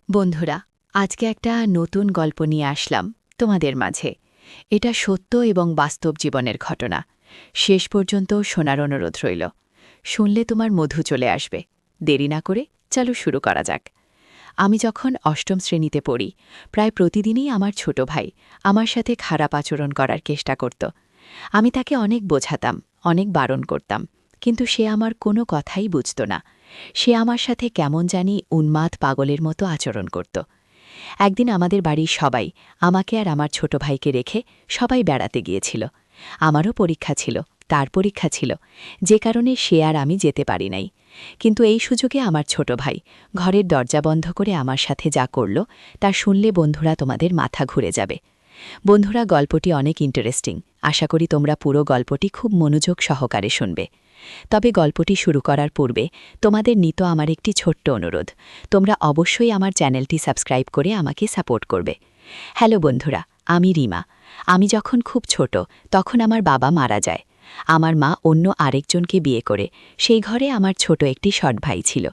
বন্ধুরা, আজকে একটা নতুন গল্প নিয়ে আসলাম তোমাদের মাঝে। এটা সত্য এবং বাস্তব জীবনের ঘটনা। শেষ পর্যন্ত শোনার অনুরোধ রইল। শুনলে তোমার মধু চলে আসবে। দেরি না করে চলো শুরু করা যাক। আমি যখন অষ্টম শ্রেণীতে পড়ি, প্রায় প্রতিদিনই আমার ছোট ভাই আমার সাথে খারাপ আচরণ করার চেষ্টা করত। আমি তাকে অনেক বোঝাতাম, অনেক বারণ করতাম, কিন্তু সে আমার কোনো কথাই বুঝত না। সে আমার সাথে কেমন জানি উন্মাদ পাগলের মতো আচরণ করত। একদিন আমাদের বাড়ির সবাই আমাকে আর আমার ছোট ভাইকে রেখে সবাই বেড়াতে গিয়েছিল। আমারও পরীক্ষা ছিল, তার পরীক্ষা ছিল, যে কারণে সে আর আমি যেতে পারি নাই। কিন্তু এই সুযোগে আমার ছোট ভাই ঘরের দরজা বন্ধ করে আমার সাথে যা করল তা শুনলে বন্ধুরা তোমাদের মাথা ঘুরে যাবে। বন্ধুরা, গল্পটি অনেক ইন্টারেস্টিং। আশা করি তোমরা পুরো গল্পটি খুব মনোযোগ সহকারে শুনবে। তবে গল্পটি শুরু করার পূর্বে তোমাদের নিত আমার একটি ছোট্ট অনুরোধ। তোমরা অবশ্যই আমার চ্যানেলটি সাবস্ক্রাইব করে আমাকে সাপোর্ট করবে। হ্যালো বন্ধুরা, আমি রিমা। আমি যখন খুব ছোট তখন আমার বাবা মারা যায়। আমার মা অন্য আরেকজনকে বিয়ে করে সেই ঘরে আমার ছোট একটি সৎ ভাই ছিল।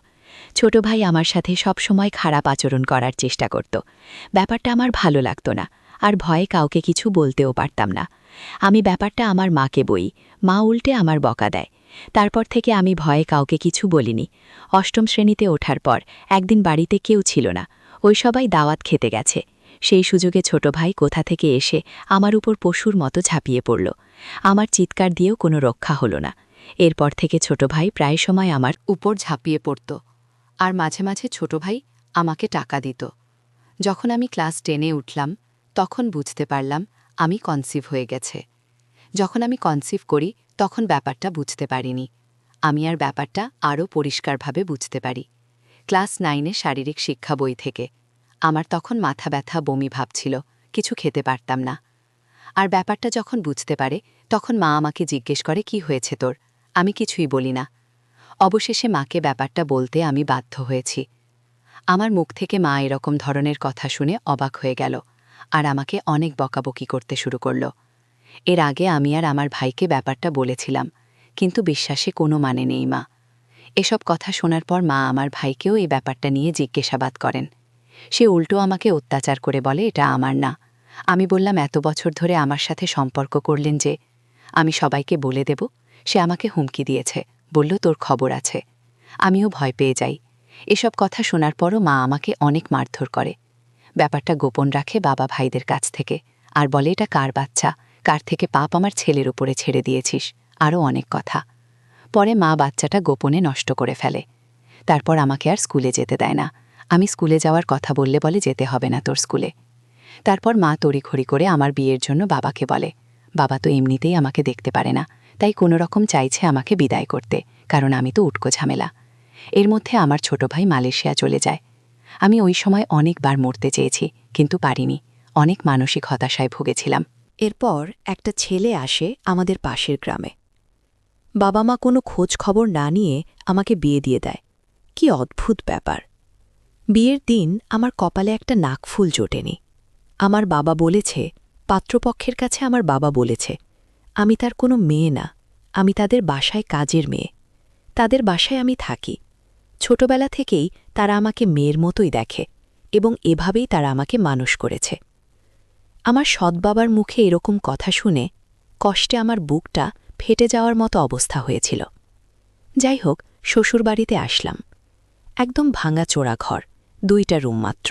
ছোট ভাই আমার সাথে সবসময় খারাপ আচরণ করার চেষ্টা করত। ব্যাপারটা আমার ভালো লাগতো না, আর ভয়ে কাউকে কিছু বলতেও পারতাম না। আমি ব্যাপারটা আমার মাকে বই, মা উল্টে আমার বকা দেয়। তারপর থেকে আমি ভয়ে কাউকে কিছু বলিনি। অষ্টম শ্রেণীতে ওঠার পর একদিন বাড়িতে কেউ ছিল না, ওই সবাই দাওয়াত খেতে গেছে। সেই সুযোগে ছোট ভাই কোথা থেকে এসে আমার উপর পশুর মতো ঝাঁপিয়ে পড়ল। আমার চিৎকার দিয়েও কোনো রক্ষা হলো না। এরপর থেকে ছোট ভাই প্রায় সময় আমার উপর ঝাঁপিয়ে পড়ত, আর মাঝে মাঝে ছোট ভাই আমাকে টাকা দিত। যখন আমি ক্লাস 10-এ উঠলাম তখন বুঝতে পারলাম আমি কনসিভ হয়ে গেছে। যখন আমি কনসিভ করি তখন ব্যাপারটা বুঝতে পারিনি। আমি আর ব্যাপারটা আরও পরিষ্কারভাবে বুঝতে পারি ক্লাস 9-এ শারীরিক শিক্ষা বই থেকে। আমার তখন মাথা ব্যথা, বমি ভাব ছিল, কিছু খেতে পারতাম না। আর ব্যাপারটা যখন বুঝতে পারে তখন মা আমাকে জিজ্ঞেস করে, কি হয়েছে তোর? আমি কিছুই বলি না। অবশেষে মাকে ব্যাপারটা বলতে আমি বাধ্য হয়েছি। আমার মুখ থেকে মা এরকম ধরনের কথা শুনে অবাক হয়ে গেল, আর আমাকে অনেক বকাবকি করতে শুরু করল। এর আগে আমি আর আমার ভাইকে ব্যাপারটা বলেছিলাম, কিন্তু বিশ্বাসে কোনো মানে নেই মা। এসব কথা শোনার পর মা আমার ভাইকেও এই ব্যাপারটা নিয়ে জিজ্ঞাসাবাদ করেন। সে উল্টো আমাকে অত্যাচার করে বলে এটা আমার না। আমি বললাম, এত বছর ধরে আমার সাথে সম্পর্ক করলেন যে, আমি সবাইকে বলে দেব। সে আমাকে হুমকি দিয়েছে, বলল তোর খবর আছে। আমিও ভয় পেয়ে যাই। এসব কথা শোনার পরও মা আমাকে অনেক মারধর করে। ব্যাপারটা গোপন রাখে বাবা ভাইদের কাছ থেকে, আর বলে এটা কার বাচ্চা, কার থেকে পাপ আমার ছেলের উপরে ছেড়ে দিয়েছিস, আরও অনেক কথা। পরে মা বাচ্চাটা গোপনে নষ্ট করে ফেলে। তারপর আমাকে আর স্কুলে যেতে দেয় না। আমি স্কুলে যাওয়ার কথা বললে বলে যেতে হবে না তোর স্কুলে। তারপর মা তড়িঘড়ি করে আমার বিয়ের জন্য বাবাকে বলে। বাবা তো এমনিতেই আমাকে দেখতে পারে না, তাই কোনো রকম চাইছে আমাকে বিদায় করতে, কারণ আমি তো উটকো ঝামেলা। এর মধ্যে আমার ছোট ভাই মালয়েশিয়া চলে যায়। আমি ওই সময় অনেকবার মরতে চেয়েছি, কিন্তু পারিনি। অনেক মানসিক হতাশায় ভুগেছিলাম। এরপর একটা ছেলে আসে আমাদের পাশের গ্রামে। বাবা মা কোনো খোঁজ খবর না নিয়ে আমাকে বিয়ে দিয়ে দেয়। কি অদ্ভুত ব্যাপার! বিয়ের দিন আমার কপালে একটা নাকফুল জোটেনি। আমার বাবা বলেছে, পাত্রপক্ষের কাছে আমার বাবা বলেছে, আমি তার কোনো মেয়ে না, আমি তাদের বাসায় কাজের মেয়ে। তাদের বাসায় আমি থাকি। ছোটবেলা থেকেই তারা আমাকে মেয়ের মতোই দেখে, এবং এভাবেই তারা আমাকে মানুষ করেছে। আমার সৎবাবার মুখে এরকম কথা শুনে কষ্টে আমার বুকটা ফেটে যাওয়ার মতো অবস্থা হয়েছিল। যাই হোক, শ্বশুরবাড়িতে আসলাম। একদম ভাঙাচোরা ঘর, 2টা রুম মাত্র।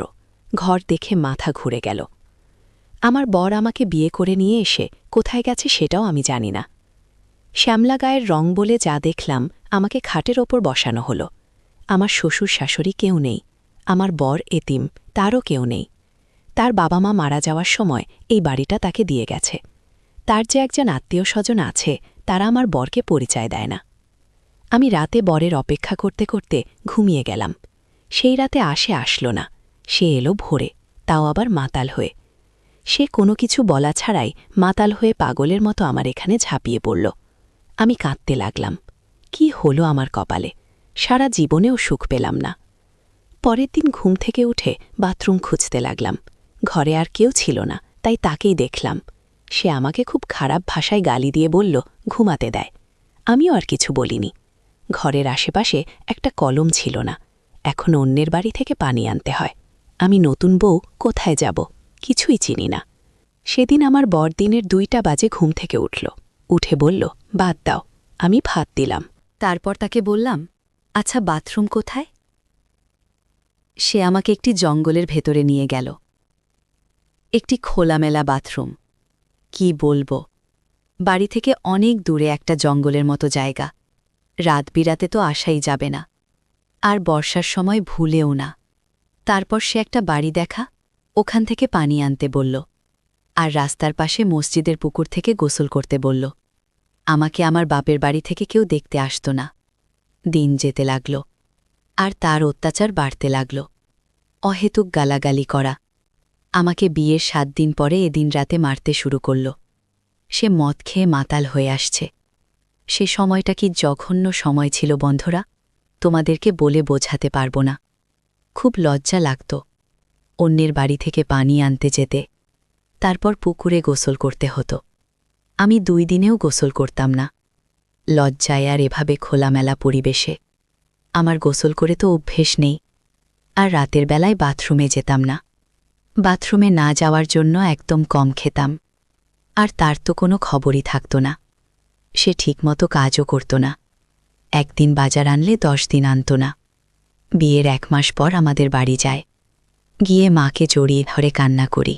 ঘর দেখে মাথা ঘুরে গেল। আমার বর আমাকে বিয়ে করে নিয়ে এসে কোথায় গেছে সেটাও আমি জানি না। শ্যামলা গায়ের রং বলে যা দেখলাম, আমাকে খাটের ওপর বসানো হলো। আমার শ্বশুর শাশুড়ি কেউ নেই। আমার বর এতিম, তারও কেউ নেই। তার বাবা মা মারা যাওয়ার সময় এই বাড়িটা তাকে দিয়ে গেছে। তার যে একজন আত্মীয় স্বজন আছে, তারা আমার বরকে পরিচয় দেয় না। আমি রাতে বরের অপেক্ষা করতে করতে ঘুমিয়ে গেলাম। সেই রাতে আসলো না। সে এলো ভোরে, তাও আবার মাতাল হয়ে। সে কোনো কিছু বলা ছাড়াই মাতাল হয়ে পাগলের মতো আমার এখানে ঝাঁপিয়ে পড়ল। আমি কাঁদতে লাগলাম। কি হলো আমার কপালে! সারা জীবনেও সুখ পেলাম না। পরের দিন ঘুম থেকে উঠে বাথরুম খুঁজতে লাগলাম। ঘরে আর কেউ ছিল না, তাই তাকেই দেখলাম। সে আমাকে খুব খারাপ ভাষায় গালি দিয়ে বলল ঘুমাতে দেয়। আমিও আর কিছু বলিনি। ঘরের আশেপাশে একটা কলম ছিল না। এখন অন্যের বাড়ি থেকে পানি আনতে হয়। আমি নতুন বউ কোথায় যাব কিছুই চিনি না। সেদিন আমার বড়দিনের 2টা বাজে ঘুম থেকে উঠল, উঠে বলল, বাদ দাও, আমি ভাত দিলাম। তারপর তাকে বললাম, আচ্ছা বাথরুম কোথায়? সে আমাকে একটি জঙ্গলের ভেতরে নিয়ে গেল। একটি খোলামেলা বাথরুম। কি বলবো, বাড়ি থেকে অনেক দূরে একটা জঙ্গলের মতো জায়গা। রাত বিরাতে তো আসাই যাবে না, আর বর্ষার সময় ভুলেও না। তারপর সে একটা বাড়ি দেখা, ওখান থেকে পানি আনতে বলল, আর রাস্তার পাশে মসজিদের পুকুর থেকে গোসল করতে বলল। আমাকে আমার বাপের বাড়ি থেকে কেউ দেখতে আসত না। দিন যেতে লাগল, আর তার অত্যাচার বাড়তে লাগল। অহেতুক গালাগালি করা। আমাকে বিয়ের 7 দিন পরে এদিন রাতে মারতে শুরু করল। সে মদ খেয়ে মাতাল হয়ে আসছে। সে সময়টা কি জঘন্য সময় ছিল বন্ধুরা, তোমাদেরকে বলে বোঝাতে পারব না। খুব লজ্জা লাগত অন্যের বাড়ি থেকে পানি আনতে যেতে, তারপর পুকুরে গোসল করতে হতো। আমি 2 দিনেও গোসল করতাম না, লজ্জায় আর এভাবে খোলামেলা পরিবেশে। আমার গোসল করে তো অভ্যেস নেই, আর রাতের বেলায় বাথরুমে যেতাম না। বাথরুমে না যাওয়ার জন্য একদম কম খেতাম, আর তার তো কোনো খবরই থাকত না। সে ঠিকমতো কাজও করত না। একদিন বাজার আনলে 10 দিন আনত না। বিয়ের 1 মাস পর আমাদের বাড়ি যায়। গিয়ে মাকে জড়িয়ে ধরে কান্না করি,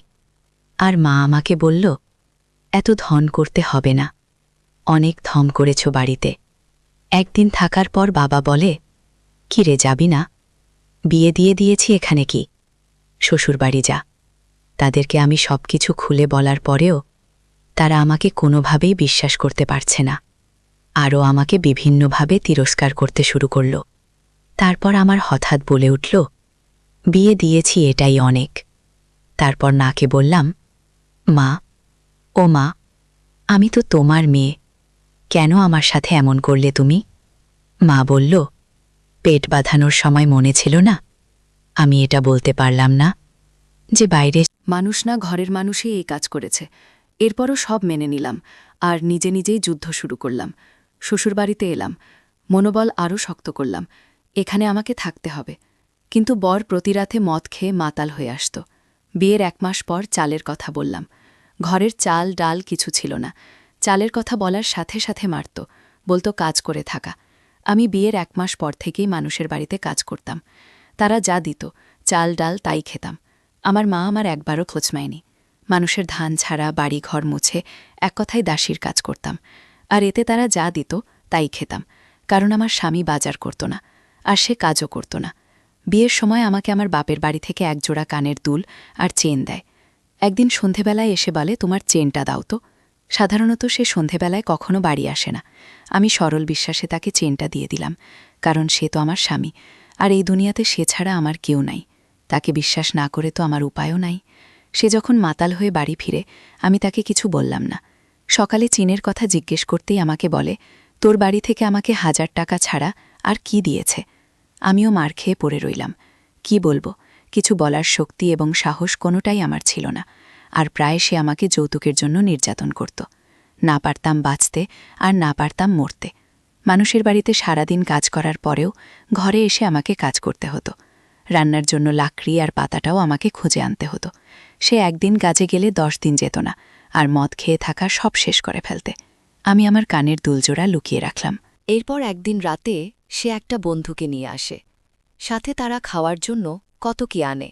আর মা আমাকে বলল, এত ধন করতে হবে না, অনেক ধম করেছ বাড়িতে। একদিন থাকার পর বাবা বলে, কি রে যাবি না? বিয়ে দিয়ে দিয়েছি এখানে কি, শ্বশুরবাড়ি যা। তাদেরকে আমি সবকিছু খুলে বলার পরেও তারা আমাকে কোনোভাবেই বিশ্বাস করতে পারছে না। আরও আমাকে বিভিন্নভাবে তিরস্কার করতে শুরু করল। তারপর আমার হঠাৎ বলে উঠল, বিয়ে দিয়েছি এটাই অনেক। তারপর নাকে বললাম, মা, ও মা, আমি তো তোমার মেয়ে, কেন আমার সাথে এমন করলে তুমি? মা বলল, পেট বাঁধানোর সময় মনে ছিল না? আমি এটা বলতে পারলাম না যে বাইরে মানুষ না ঘরের মানুষই এই কাজ করেছে। এরপরও সব মেনে নিলাম, আর নিজে নিজেই যুদ্ধ শুরু করলাম। শ্বশুরবাড়িতে এলাম, মনোবল আরও শক্ত করলাম, এখানে আমাকে থাকতে হবে। কিন্তু বর প্রতি রাতে মদ খেয়ে মাতাল হয়ে আসত। বিয়ের 1 মাস পর চালের কথা বললাম। ঘরের চাল ডাল কিছু ছিল না। চালের কথা বলার সাথে সাথে মারত, বলতো কাজ করে থাকা। আমি বিয়ের 1 মাস পর থেকেই মানুষের বাড়িতে কাজ করতাম। তারা যা দিত, চাল ডাল তাই খেতাম। আমার মা আমার একবারও খোঁজ নেয়নি। মানুষের ধান ছাড়া বাড়ি ঘর মুছে এক কথায় দাসীর কাজ করতাম, আর এতে তারা যা দিত তাই খেতাম, কারণ আমার স্বামী বাজার করত না, আর সে কাজও করত না। বিয়ের সময় আমাকে আমার বাপের বাড়ি থেকে 1 জোড়া কানের দুল আর চেন দেয়। একদিন সন্ধেবেলায় এসে বলে, তোমার চেনটা দাও তো। সাধারণত সে সন্ধেবেলায় কখনো বাড়ি আসে না। আমি সরল বিশ্বাসে তাকে চেনটা দিয়ে দিলাম, কারণ সে তো আমার স্বামী, আর এই দুনিয়াতে সে ছাড়া আমার কেউ নাই। তাকে বিশ্বাস না করে তো আমার উপায়ও নাই। সে যখন মাতাল হয়ে বাড়ি ফিরে, আমি তাকে কিছু বললাম না। সকালে চীনের কথা জিজ্ঞেস করতেই আমাকে বলে, তোর বাড়ি থেকে আমাকে 1000 টাকা ছাড়া আর কি দিয়েছে? আমিও মার খেয়ে পড়ে রইলাম। কি বলবো, কিছু বলার শক্তি এবং সাহস কোনোটাই আমার ছিল না। আর প্রায় সে আমাকে যৌতুকের জন্য নির্যাতন করত। না পারতাম বাঁচতে, আর না পারতাম মরতে। মানুষের বাড়িতে সারাদিন কাজ করার পরেও ঘরে এসে আমাকে কাজ করতে হতো। রান্নার জন্য লাকড়ি আর পাতাটাও আমাকে খুঁজে আনতে হতো। সে একদিন কাজে গেলে 10 দিন যেত না, আর মদ খেয়ে থাকা সব শেষ করে ফেলতে। আমি আমার কানের দুলজোড়া লুকিয়ে রাখলাম। এরপর একদিন রাতে সে একটা বন্ধুকে নিয়ে আসে। সাথে তারা খাওয়ার জন্য কত কি আনে।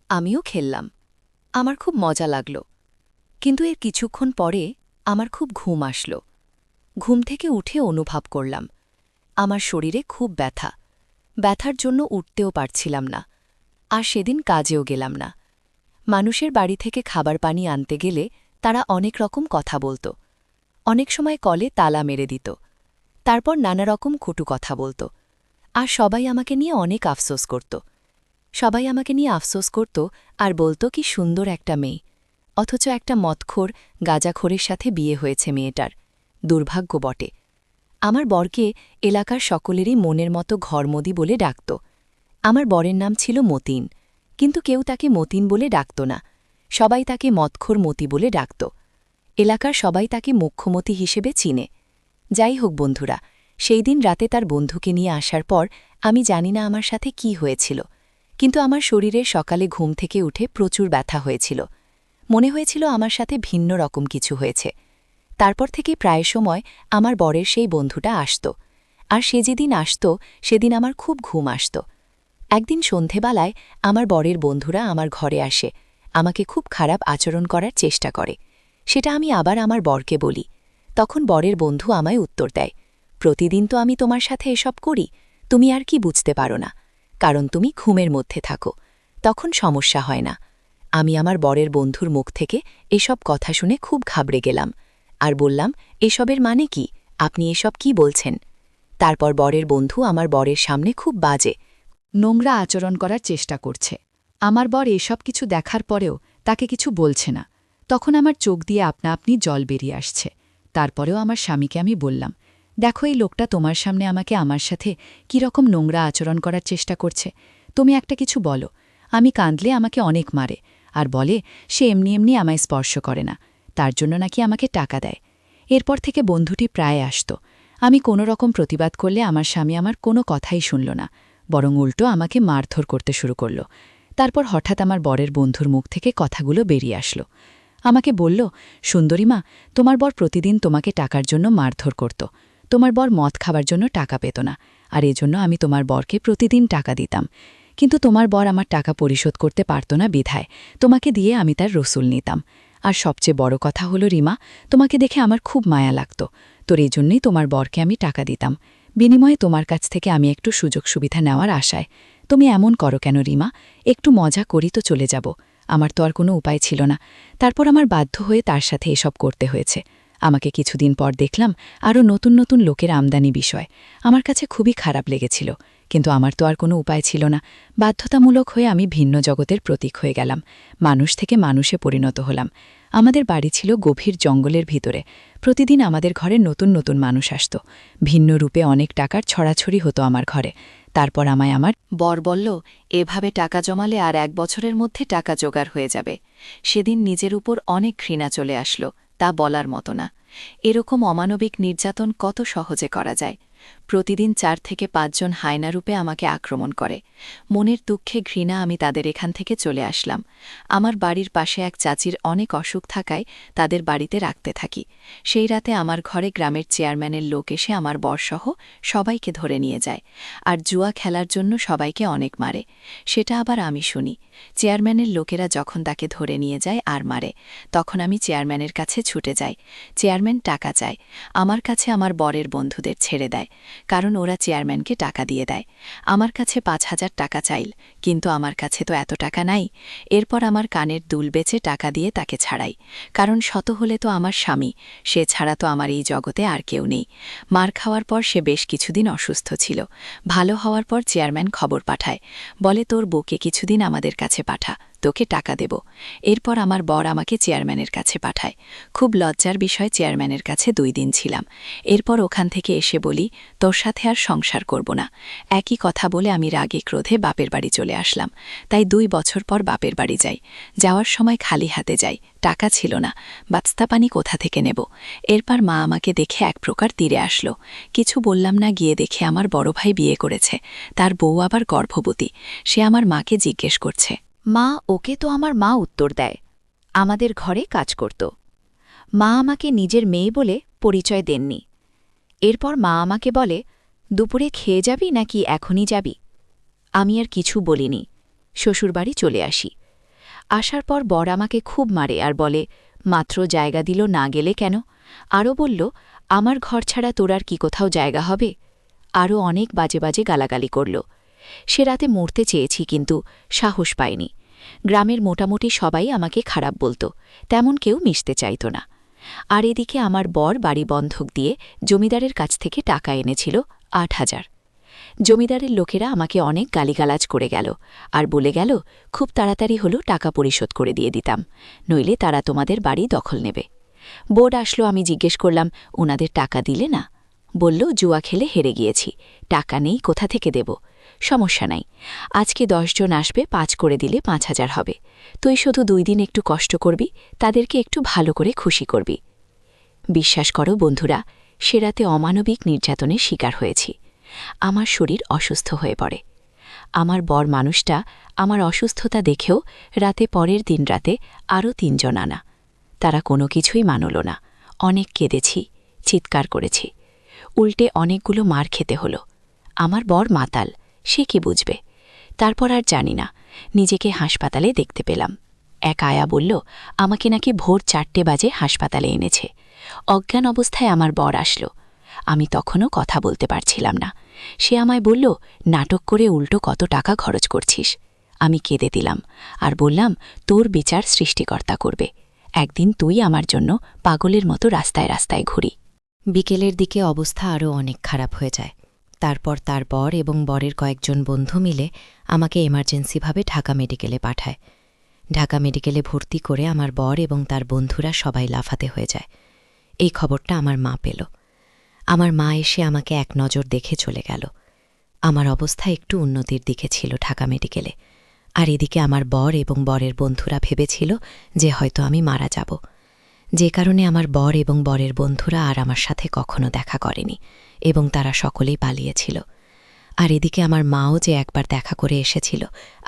আমিও খেললাম, আমার খুব মজা লাগল। কিন্তু এর কিছুক্ষণ পরে আমার খুব ঘুম আসল। ঘুম থেকে উঠে অনুভব করলাম আমার শরীরে খুব ব্যথা। ব্যথার জন্য উঠতেও পারছিলাম না, আর সেদিন কাজেও গেলাম না। মানুষের বাড়ি থেকে খাবার পানি আনতে গেলে তারা অনেক রকম কথা বলত। অনেক সময় কলে তালা মেরে দিত, তারপর নানা রকম কটু কথা বলত। আর সবাই আমাকে নিয়ে অনেক আফসোস করত। সবাই আমাকে নিয়ে আফসোস করত আর বলত, কি সুন্দর একটা মেয়ে, অথচ একটা মদখোর গাঁজাখোরের সাথে বিয়ে হয়েছে মেয়েটার। দুর্ভাগ্য বটে। আমার বরকে এলাকার সকলেরই মনের মতো ঘরমদি বলে ডাকত। আমার বরের নাম ছিল মতিন, কিন্তু কেউ তাকে মতিন বলে ডাকত না। সবাই তাকে মদখোর মতি বলে ডাকত। এলাকার সবাই তাকে মুখ্যমতি হিসেবে চিনে। যাই হোক বন্ধুরা, সেই দিন রাতে তার বন্ধুকে নিয়ে আসার পর আমি জানি না আমার সাথে কি হয়েছিল, কিন্তু আমার শরীরে সকালে ঘুম থেকে উঠে প্রচুর ব্যথা হয়েছিল। মনে হয়েছিল আমার সাথে ভিন্ন রকম কিছু হয়েছে। তারপর থেকে প্রায় সময় আমার বরের সেই বন্ধুটা আসত, আর সে যেদিন আসত সেদিন আমার খুব ঘুম আসত। একদিন সন্ধেবেলায় আমার বরের বন্ধুরা আমার ঘরে আসে, আমাকে খুব খারাপ আচরণ করার চেষ্টা করে। সেটা আমি আবার আমার বরকে বলি। তখন বরের বন্ধু আমায় উত্তর দেয়, প্রতিদিন তো আমি তোমার সাথে এসব করি, তুমি আর কি বুঝতে পারো না, কারণ তুমি ঘুমের মধ্যে থাকো, তখন সমস্যা হয় না। আমি আমার বরের বন্ধুর মুখ থেকে এসব কথা শুনে খুব ঘাবড়ে গেলাম, আর বললাম, এসবের মানে কি? আপনি এসব কি বলছেন? তারপর বরের বন্ধু আমার বরের সামনে খুব বাজে নোংরা আচরণ করার চেষ্টা করছে। আমার বর এসব কিছু দেখার পরেও তাকে কিছু বলছে না। তখন আমার চোখ দিয়ে আপনা আপনি জল বেরিয়ে আসছে। তারপরেও আমার স্বামীকে আমি বললাম, দেখো এই লোকটা তোমার সামনে আমাকে আমার সাথে কীরকম নোংরা আচরণ করার চেষ্টা করছে, তুমি একটা কিছু বলো। আমি কাঁদলে আমাকে অনেক মারে, আর বলে সে এমনি এমনি আমায় স্পর্শ করে না, তার জন্য নাকি আমাকে টাকা দেয়। এরপর থেকে বন্ধুটি প্রায় আসত। আমি কোনো রকম প্রতিবাদ করলে আমার স্বামী আমার কোনো কথাই শুনল না, বরং উল্টো আমাকে মারধর করতে শুরু করল। তারপর হঠাৎ আমার বরের বন্ধুর মুখ থেকে কথাগুলো বেরিয়ে আসলো। আমাকে বলল, সুন্দরীমা, তোমার বর প্রতিদিন তোমাকে টাকার জন্য মারধর করত। তোমার বর মদ খাবার জন্য টাকা পেত না, আর এজন্য আমি তোমার বরকে প্রতিদিন টাকা দিতাম। কিন্তু তোমার বর আমার টাকা পরিশোধ করতে পারত না বিধায় তোমাকে দিয়ে আমি তার রসুল নিতাম। আর সবচেয়ে বড় কথা হলো রিমা, তোমাকে দেখে আমার খুব মায়া লাগত, তোর এই জন্যই তোমার বরকে আমি টাকা দিতাম। বিনিময়ে তোমার কাছ থেকে আমি একটু সুযোগ সুবিধা নেওয়ার আশায়। তুমি এমন করো কেন রিমা? একটু মজা করি তো চলে যাব। আমার তো আর কোনো উপায় ছিল না। তারপর আমার বাধ্য হয়ে তার সাথে এসব করতে হয়েছে। আমাকে কিছুদিন পর দেখলাম আরও নতুন নতুন লোকের আমদানি বিষয়। আমার কাছে খুবই খারাপ লেগেছিল, কিন্তু আমার তো আর কোনো উপায় ছিল না। বাধ্যতামূলক হয়ে আমি ভিন্ন জগতের প্রতীক হয়ে গেলাম, মানুষ থেকে মানুষে পরিণত হলাম। আমাদের বাড়ি ছিল গভীর জঙ্গলের ভিতরে। প্রতিদিন আমাদের ঘরে নতুন নতুন মানুষ আসত। ভিন্ন রূপে অনেক টাকার ছড়াছড়ি হতো আমার ঘরে। তারপর আমায় আমার বর বলল, এভাবে টাকা জমালে আর 1 বছরের মধ্যে টাকা জোগাড় হয়ে যাবে। সেদিন নিজের উপর অনেক ঘৃণা চলে আসলো, তা বলার মতো না। এরকম অমানবিক নির্যাতন কত সহজে করা যায়। প্রতিদিন 4 থেকে 5 জন হায়নারূপে আমাকে আক্রমণ করে। মনের দুঃখে ঘৃণা আমি তাদের এখান থেকে চলে আসলাম। আমার বাড়ির পাশে এক চাচির অনেক অসুখ থাকায় তাদের বাড়িতে রাখতে থাকি। সেই রাতে আমার ঘরে গ্রামের চেয়ারম্যানের লোক এসে আমার বরসহ সবাইকে ধরে নিয়ে যায়, আর জুয়া খেলার জন্য সবাইকে অনেক মারে। সেটা আবার আমি শুনি। চেয়ারম্যানের লোকেরা যখন তাকে ধরে নিয়ে যায় আর মারে, তখন আমি চেয়ারম্যানের কাছে ছুটে যাই। চেয়ারম্যান টাকা চায়। আমার কাছে আমার বরের বন্ধুদের ছেড়ে দেয়, কারণ ওরা চেয়ারম্যানকে টাকা দিয়ে দেয়। আমার কাছে 5,000 টাকা চাইল, কিন্তু আমার কাছে তো এত টাকা নাই। এরপর আমার কানের দুল বেচে টাকা দিয়ে তাকে ছাড়াই, কারণ শত হলে তো আমার স্বামী, সে ছাড়া তো আমার এই জগতে আর কেউ নেই। মার খাওয়ার পর সে বেশ কিছুদিন অসুস্থ ছিল। ভালো হওয়ার পর চেয়ারম্যান খবর পাঠায়, বলে তোর বউকে কিছুদিন আমাদের কাছে পাঠা, তোকে টাকা দেব। এরপর আমার বর আমাকে চেয়ারম্যানের কাছে পাঠায়। খুব লজ্জার বিষয়, চেয়ারম্যানের কাছে 2 দিন ছিলাম। এরপর ওখান থেকে এসে বলি, তোর সাথে আর সংসার করব না। একই কথা বলে আমি রাগে ক্রোধে বাপের বাড়ি চলে আসলাম। তাই 2 বছর পর বাপের বাড়ি যাই। যাওয়ার সময় খালি হাতে যাই, টাকা ছিল না, বাস্তা পানি কোথা থেকে নেব। এরপর মা আমাকে দেখে এক প্রকার তীরে আসলো। কিছু বললাম না, গিয়ে দেখে আমার বড় ভাই বিয়ে করেছে, তার বউ আবার গর্ভবতী। সে আমার মাকে জিজ্ঞেস করছে, মা, ওকে তো আমার মা উত্তর দেয়, আমাদের ঘরে কাজ করত। মা আমাকে নিজের মেয়ে বলে পরিচয় দেননি। এরপর মা আমাকে বলে, দুপুরে খেয়ে যাবি নাকি এখনই যাবি? আমি আর কিছু বলিনি, শ্বশুরবাড়ি চলে আসি। আসার পর বর আমাকে খুব মারে আর বলে, মাত্র জায়গা দিল, না গেলে কেন? আরও বলল, আমার ঘর ছাড়া তোর আর কি কোথাও জায়গা হবে? আরও অনেক বাজে বাজে গালাগালি করল। সে রাতে মরতে চেয়েছি, কিন্তু সাহস পাইনি। গ্রামের মোটামুটি সবাই আমাকে খারাপ বলত, তেমন কেউ মিশতে চাইত না। আর এদিকে আমার বর বাড়ি বন্ধক দিয়ে জমিদারের কাছ থেকে টাকা এনেছিল 8,000। জমিদারের লোকেরা আমাকে অনেক গালিগালাজ করে গেল, আর বলে গেল, খুব তাড়াতাড়ি হলো টাকা পরিশোধ করে দিয়ে দিতাম, নইলে তারা তোমাদের বাড়ি দখল নেবে। বোর্ড আসলো, আমি জিজ্ঞেস করলাম, ওনাদের টাকা দিলে না? বলল, জুয়া খেলে হেরে গিয়েছি, টাকা নেই, কোথা থেকে দেব? সমস্যা নাই, আজকে 10 জন আসবে, 5 করে দিলে 5,000 হবে। তুই শুধু 2 দিন একটু কষ্ট করবি, তাদেরকে একটু ভালো করে খুশি করবি। বিশ্বাস করো বন্ধুরা, সে রাতে অমানবিক নির্যাতনের শিকার হয়েছি। আমার শরীর অসুস্থ হয়ে পড়ে। আমার বর মানুষটা আমার অসুস্থতা দেখেও রাতে পরের দিন রাতে আরও 3 জন আনা। তারা কোনো কিছুই মানল না। অনেক কেঁদেছি, চিৎকার করেছি। উল্টে অনেকগুলো মার খেতে হলো। আমার বর মাতাল, সে কি বুঝবে। তারপর আর জানি না, নিজেকে হাসপাতালে দেখতে পেলাম। এক আয়া বলল আমাকে নাকি ভোর 4টে বাজে হাসপাতালে এনেছে। অজ্ঞান অবস্থায় আমার বর আসলো। আমি তখনও কথা বলতে পারছিলাম না। সে আমায় বলল, নাটক করে উল্টো কত টাকা খরচ করছিস। আমি কেঁদে দিলাম আর বললাম, তোর বিচার সৃষ্টিকর্তা করবে। একদিন তুই আমার জন্য পাগলের মতো রাস্তায় রাস্তায় ঘুরি। বিকেলের দিকে অবস্থা আরও অনেক খারাপ হয়ে যায়। তারপর তার বর এবং বরের কয়েকজন বন্ধু মিলে আমাকে এমার্জেন্সিভাবে ঢাকা মেডিকেলে পাঠায়। ঢাকা মেডিকেলে ভর্তি করে আমার বর এবং তার বন্ধুরা সবাই লাফাতে হয়ে যায়। এই খবরটা আমার মা পেল। আমার মা এসে আমাকে এক নজর দেখে চলে গেল। আমার অবস্থা একটু উন্নতির দিকে ছিল ঢাকা মেডিকেলে, আর এদিকে আমার বর এবং বরের বন্ধুরা ভেবেছিল যে হয়তো আমি মারা যাব, যে কারণে আমার বর এবং বরের বন্ধুরা আর আমার সাথে কখনো দেখা করেনি এবং তারা সকলেই পালিয়েছিল। আর এদিকে আমার মাও যে একবার দেখা করে এসেছিল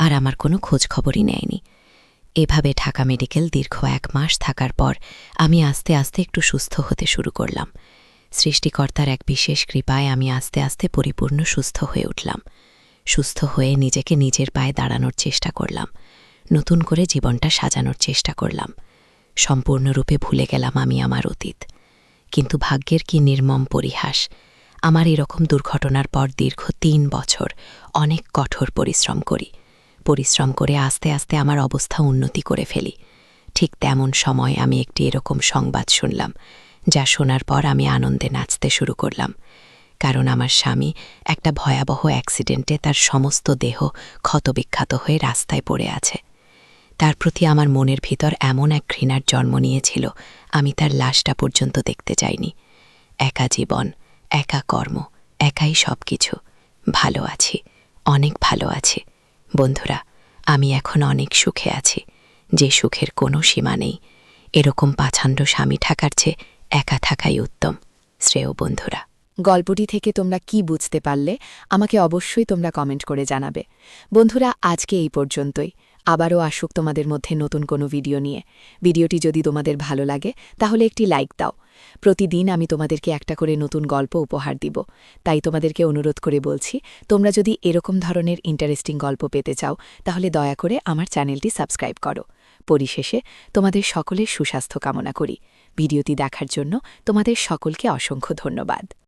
আর আমার কোনো খোঁজ খবরই নেয়নি। এভাবে ঢাকা মেডিকেল দীর্ঘ 1 মাস থাকার পর আমি আস্তে আস্তে একটু সুস্থ হতে শুরু করলাম। সৃষ্টিকর্তার এক বিশেষ কৃপায় আমি আস্তে আস্তে পরিপূর্ণ সুস্থ হয়ে উঠলাম। সুস্থ হয়ে নিজেকে নিজের পায়ে দাঁড়ানোর চেষ্টা করলাম, নতুন করে জীবনটা সাজানোর চেষ্টা করলাম। সম্পূর্ণরূপে ভুলে গেলাম আমি আমার অতীত। কিন্তু ভাগ্যের কি নির্মম পরিহাস, আমার এরকম দুর্ঘটনার পর দীর্ঘ 3 বছর অনেক কঠোর পরিশ্রম করে আস্তে আস্তে আমার অবস্থা উন্নতি করে ফেলি। ঠিক তেমন সময় আমি একটি এরকম সংবাদ শুনলাম, যা শোনার পর আমি আনন্দে নাচতে শুরু করলাম। কারণ আমার স্বামী একটা ভয়াবহ অ্যাক্সিডেন্টে তার সমস্ত দেহ ক্ষতবিক্ষত হয়ে রাস্তায় পড়ে আছে। তার প্রতি আমার মনের ভিতর এমন এক ঘৃণার জন্ম নিয়েছিল, আমি তার লাশটা পর্যন্ত দেখতে যাইনি। একা জীবন, একা কর্ম, একাই সব কিছু। ভালো আছি, অনেক ভালো আছি। বন্ধুরা, আমি এখন অনেক সুখে আছি, যে সুখের কোনো সীমা নেই। এরকম পাছাণ্ড স্বামী থাকার চেয়ে একা থাকাই উত্তম। শ্রেয় বন্ধুরা। গল্পটি থেকে তোমরা কি বুঝতে পারলে আমাকে অবশ্যই তোমরা কমেন্ট করে জানাবে। বন্ধুরা, আজকে এই পর্যন্তই। আবারও আসুক তোমাদের মধ্যে নতুন কোনো ভিডিও নিয়ে। ভিডিওটি যদি তোমাদের ভালো লাগে তাহলে একটি লাইক দাও। প্রতিদিন আমি তোমাদেরকে একটা করে নতুন গল্প উপহার দিব, তাই তোমাদেরকে অনুরোধ করে বলছি, তোমরা যদি এরকম ধরনের ইন্টারেস্টিং গল্প পেতে চাও তাহলে দয়া করে আমার চ্যানেলটি সাবস্ক্রাইব করো। পরিশেষে তোমাদের সকলের সুস্বাস্থ্য কামনা করি। ভিডিওটি দেখার জন্য তোমাদের সকলকে অসংখ্য ধন্যবাদ।